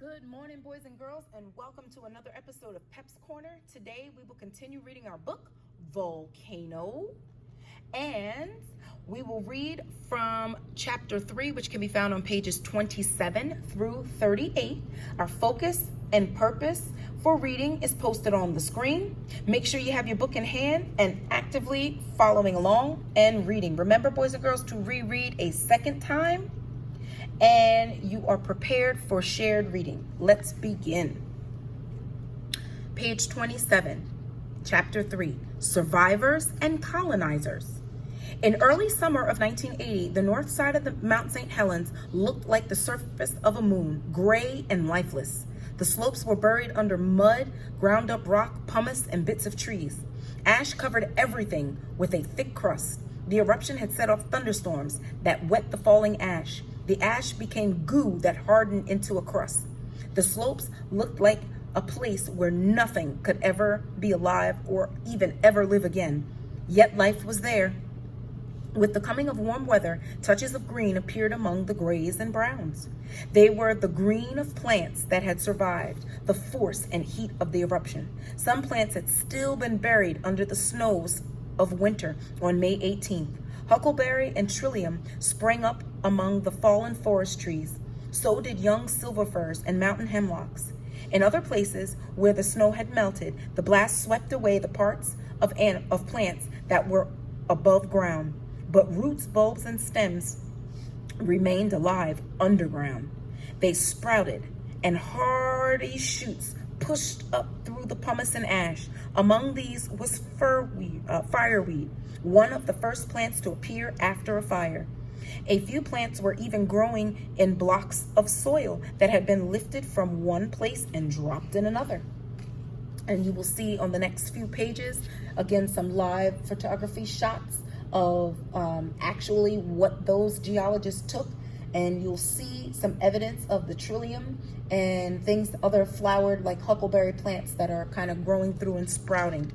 Good morning, boys and girls, and welcome to another episode of Pep's Corner. Today, we will continue reading our book, Volcano, and we will read from chapter 3, which can be found on pages 27 through 38. Our focus and purpose for reading is posted on the screen. Make sure you have your book in hand and actively following along and reading. Remember, boys and girls, to reread a second time, and you are prepared for shared reading. Let's begin. Page 27, Chapter 3, Survivors and Colonizers. In early summer of 1980, the north side of the Mount St. Helens looked like the surface of a moon, gray and lifeless. The slopes were buried under mud, ground up rock, pumice, and bits of trees. Ash covered everything with a thick crust. The eruption had set off thunderstorms that wet the falling ash. The ash became goo that hardened into a crust. The slopes looked like a place where nothing could ever be alive or even ever live again. Yet life was there. With the coming of warm weather, touches of green appeared among the grays and browns. They were the green of plants that had survived the force and heat of the eruption. Some plants had still been buried under the snows of winter on May 18th. Huckleberry and trillium sprang up among the fallen forest trees. So did young silver firs and mountain hemlocks. In other places where the snow had melted, the blast swept away the parts of plants that were above ground, but roots, bulbs, and stems remained alive underground. They sprouted, and hardy shoots pushed up through the pumice and ash. Among these was fireweed, one of the first plants to appear after a fire. A few plants were even growing in blocks of soil that had been lifted from one place and dropped in another. And you will see on the next few pages, again, some live photography shots of actually what those geologists took. And you'll see some evidence of the trillium and things, other flowered like huckleberry plants that are kind of growing through and sprouting.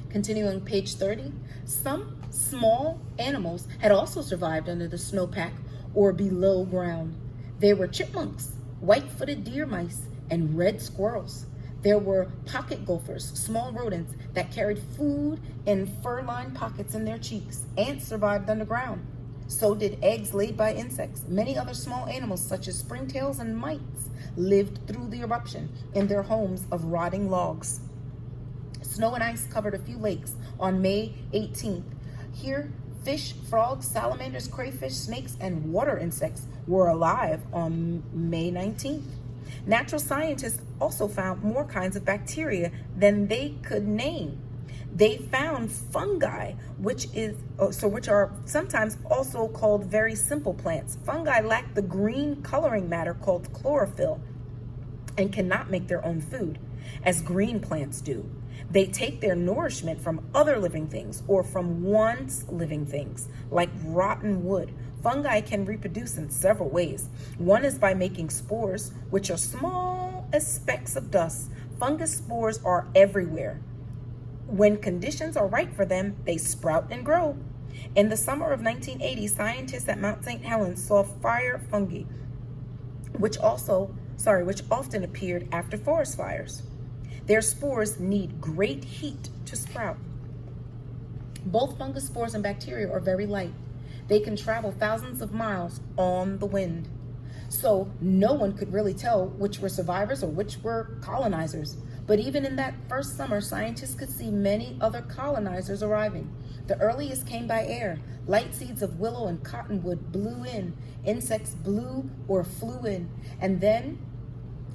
Continuing page 30, some small animals had also survived under the snowpack or below ground. They were chipmunks, white-footed deer mice, and red squirrels. There were pocket gophers, small rodents that carried food in fur-lined pockets in their cheeks. Ants survived underground. So did eggs laid by insects. Many other small animals, such as springtails and mites, lived through the eruption in their homes of rotting logs. Snow and ice covered a few lakes on May 18th. Here, fish, frogs, salamanders, crayfish, snakes, and water insects were alive on May 19th. Natural scientists also found more kinds of bacteria than they could name. They found fungi, which are sometimes also called very simple plants. Fungi lack the green coloring matter called chlorophyll and cannot make their own food, as green plants do. They take their nourishment from other living things or from once living things, like rotten wood. Fungi can reproduce in several ways. One is by making spores, which are small as specks of dust. Fungus spores are everywhere. When conditions are right for them, they sprout and grow. In the summer of 1980, scientists at Mount St. Helens saw fire fungi, which often appeared after forest fires. Their spores need great heat to sprout. Both fungus spores and bacteria are very light. They can travel thousands of miles on the wind. So no one could really tell which were survivors or which were colonizers. But even in that first summer, scientists could see many other colonizers arriving. The earliest came by air. Light seeds of willow and cottonwood blew in. Insects blew or flew in. And then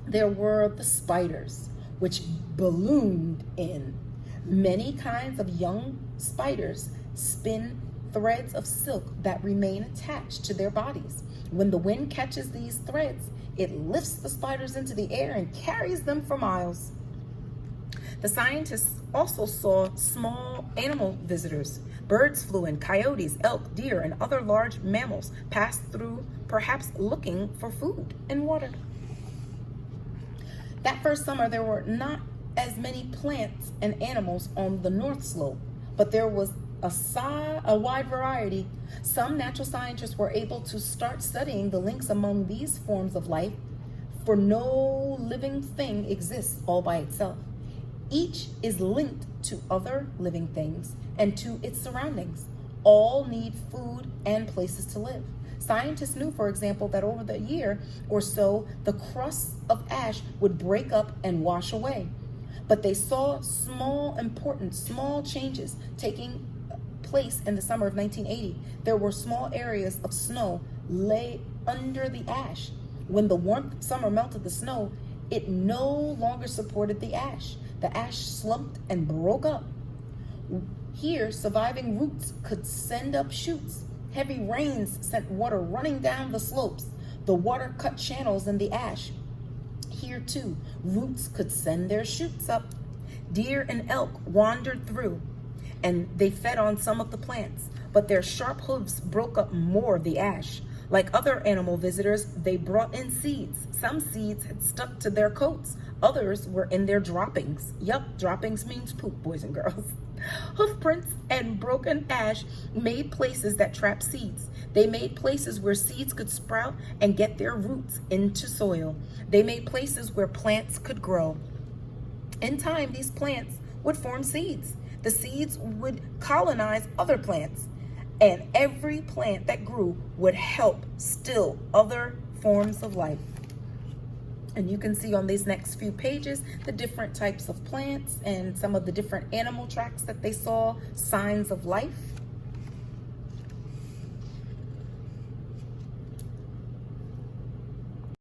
there were the spiders, which ballooned in. Many kinds of young spiders spin threads of silk that remain attached to their bodies. When the wind catches these threads, it lifts the spiders into the air and carries them for miles. The scientists also saw small animal visitors. Birds flew in, coyotes, elk, deer, and other large mammals passed through, perhaps looking for food and water. That first summer, there were not as many plants and animals on the north slope, but there was a wide variety Some natural scientists were able to start studying the links among these forms of life, for no living thing exists all by itself. Each is linked to other living things and to its surroundings. All need food and places to live. Scientists knew, for example, that over the year or so, the crusts of ash would break up and wash away. But they saw small changes taking place in the summer of 1980. There were small areas of snow lay under the ash. When the warmth of summer melted the snow, it no longer supported the ash. The ash slumped and broke up. Here, surviving roots could send up shoots. Heavy rains sent water running down the slopes. The water cut channels in the ash. Here, too, roots could send their shoots up. Deer and elk wandered through, and they fed on some of the plants, but their sharp hooves broke up more of the ash. Like other animal visitors, they brought in seeds. Some seeds had stuck to their coats. Others were in their droppings. Yup, droppings means poop, boys and girls. Hoofprints and broken ash made places that trapped seeds. They made places where seeds could sprout and get their roots into soil. They made places where plants could grow. In time, these plants would form seeds. The seeds would colonize other plants, and every plant that grew would help still other forms of life. And you can see on these next few pages the different types of plants and some of the different animal tracks that they saw, signs of life.